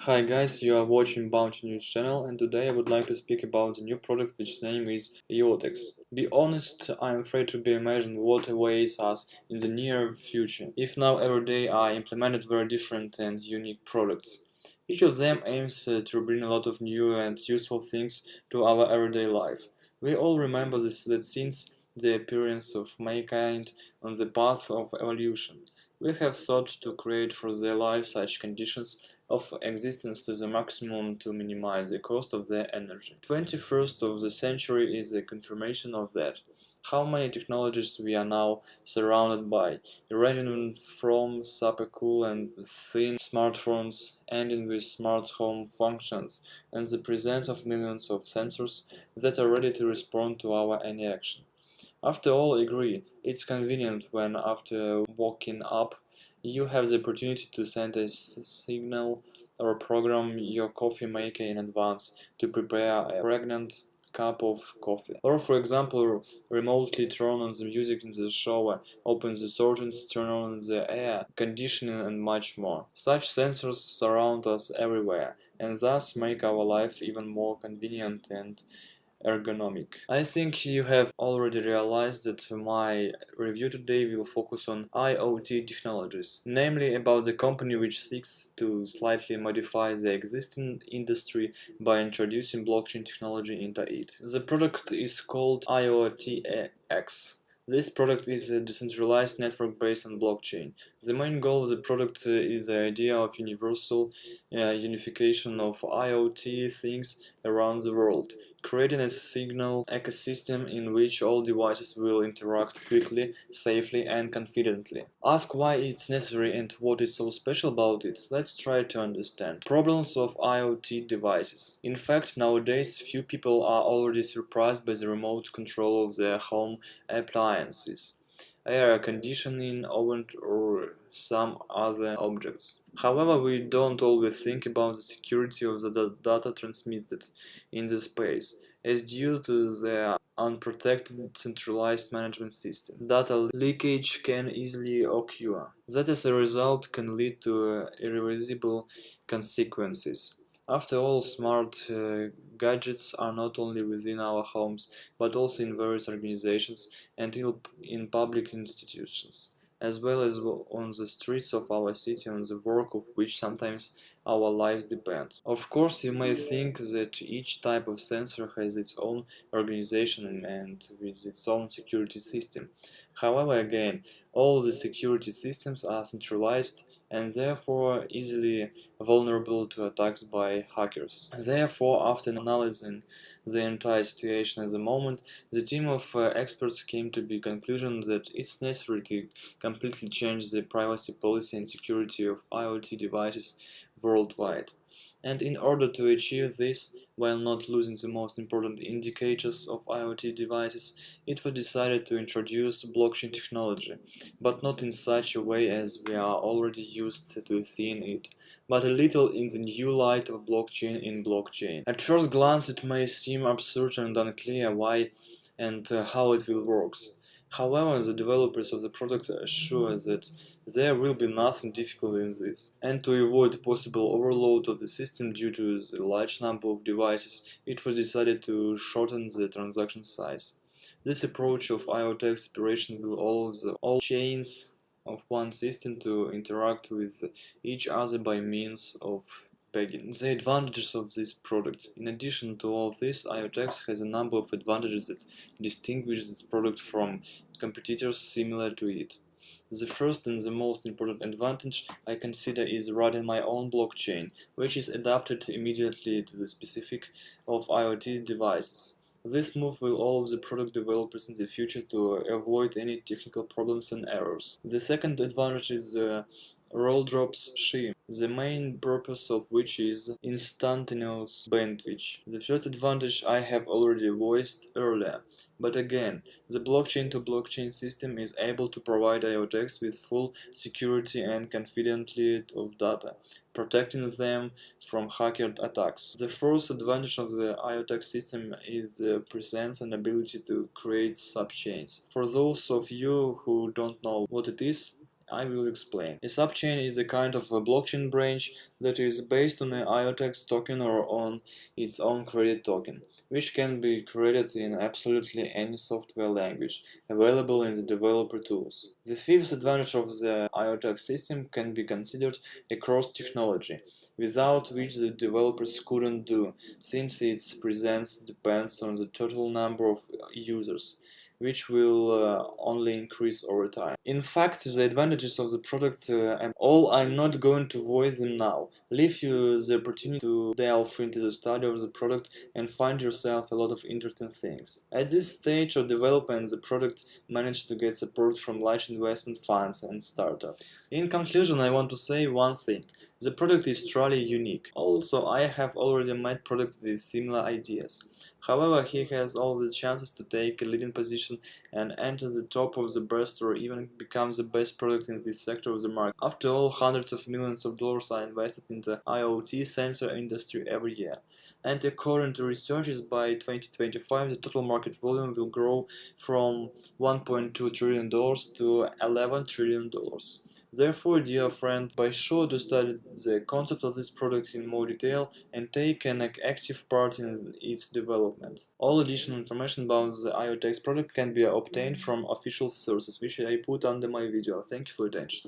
Hi guys, you are watching Bounty News channel, and today I would like to speak about a new product which name is IoTex. Be honest, I am afraid to be imagined what awaits us in the near future, if now every day I implemented very different and unique products. Each of them aims to bring a lot of new and useful things to our everyday life. We all remember that since the appearance of mankind on the path of evolution, we have sought to create for their life such conditions of existence to the maximum to minimize the cost of their energy. 21st of the century is a confirmation of that. How many technologies we are now surrounded by, ranging from super cool and thin smartphones, ending with smart home functions, and the presence of millions of sensors that are ready to respond to our any action. After all, agree, it's convenient when after waking up you have the opportunity to send a signal or program your coffee maker in advance to prepare a pregnant cup of coffee. Or for example, remotely turn on the music in the shower, open the curtains, turn on the air conditioning and much more. Such sensors surround us everywhere and thus make our life even more convenient and ergonomic. I think you have already realized that my review today will focus on IoT technologies, namely about the company which seeks to slightly modify the existing industry by introducing blockchain technology into it. The product is called IOTX. This product is a decentralized network based on blockchain. The main goal of the product is the idea of universal unification of IoT things around the world, creating a signal ecosystem in which all devices will interact quickly, safely and confidently. Ask why it's necessary and what is so special about it. Let's try to understand. Problems of IoT devices. In fact, nowadays few people are already surprised by the remote control of their home appliances, air conditioning, oven or some other objects. However, we don't always think about the security of the data transmitted in the space, as due to their unprotected centralized management system. Data leakage can easily occur. That as a result can lead to irreversible consequences. After all, smart gadgets are not only within our homes, but also in various organizations and in public institutions, as well as on the streets of our city, on the work of which sometimes our lives depend. Of course, you may think that each type of sensor has its own organization and with its own security system. However, again, all the security systems are centralized and therefore easily vulnerable to attacks by hackers. Therefore, after analyzing the entire situation at the moment, the team of experts came to the conclusion that it's necessary to completely change the privacy policy and security of IoT devices worldwide. And in order to achieve this, while not losing the most important indicators of IoT devices, it was decided to introduce blockchain technology, but not in such a way as we are already used to seeing it, but a little in the new light of blockchain in blockchain. At first glance it may seem absurd and unclear why and how it will work. However, the developers of the product assure that there will be nothing difficult in this. And to avoid possible overload of the system due to the large number of devices, it was decided to shorten the transaction size. This approach of IoTex operation will allow all chains of one system to interact with each other by means of pegging. The advantages of this product. In addition to all this, IoTex has a number of advantages that distinguish this product from competitors similar to it. The first and the most important advantage I consider is running my own blockchain, which is adapted immediately to the specific of IoT devices. This move will allow the product developers in the future to avoid any technical problems and errors. The second advantage is the roll drops scheme, the main purpose of which is instantaneous bandwidth. The third advantage I have already voiced earlier, but again, the blockchain-to-blockchain system is able to provide IOTX with full security and confidently of data, protecting them from hacker attacks. The fourth advantage of the IoTex system is the presence and ability to create subchains. For those of you who don't know what it is, I will explain. A subchain is a kind of a blockchain branch that is based on an IoTex token or on its own credit token, which can be created in absolutely any software language available in the developer tools. The fifth advantage of the IoTex system can be considered a cross-technology, without which the developers couldn't do, since its presence depends on the total number of users, which will only increase over time. In fact, the advantages of the product I'm not going to voice them now. Leave you the opportunity to delve into the study of the product and find yourself a lot of interesting things. At this stage of development, the product managed to get support from large investment funds and startups. In conclusion, I want to say one thing. The product is truly unique. Also, I have already met products with similar ideas. However, he has all the chances to take a leading position and enter the top of the best or even become the best product in this sector of the market. After all, hundreds of millions of dollars are invested in the IoT sensor industry every year. And according to researchers, by 2025 the total market volume will grow from $1.2 trillion to $11 trillion. Therefore, dear friend, be sure to study the concept of this product in more detail and take an active part in its development. All additional information about the IoTex product can be obtained from official sources, which I put under my video. Thank you for your attention.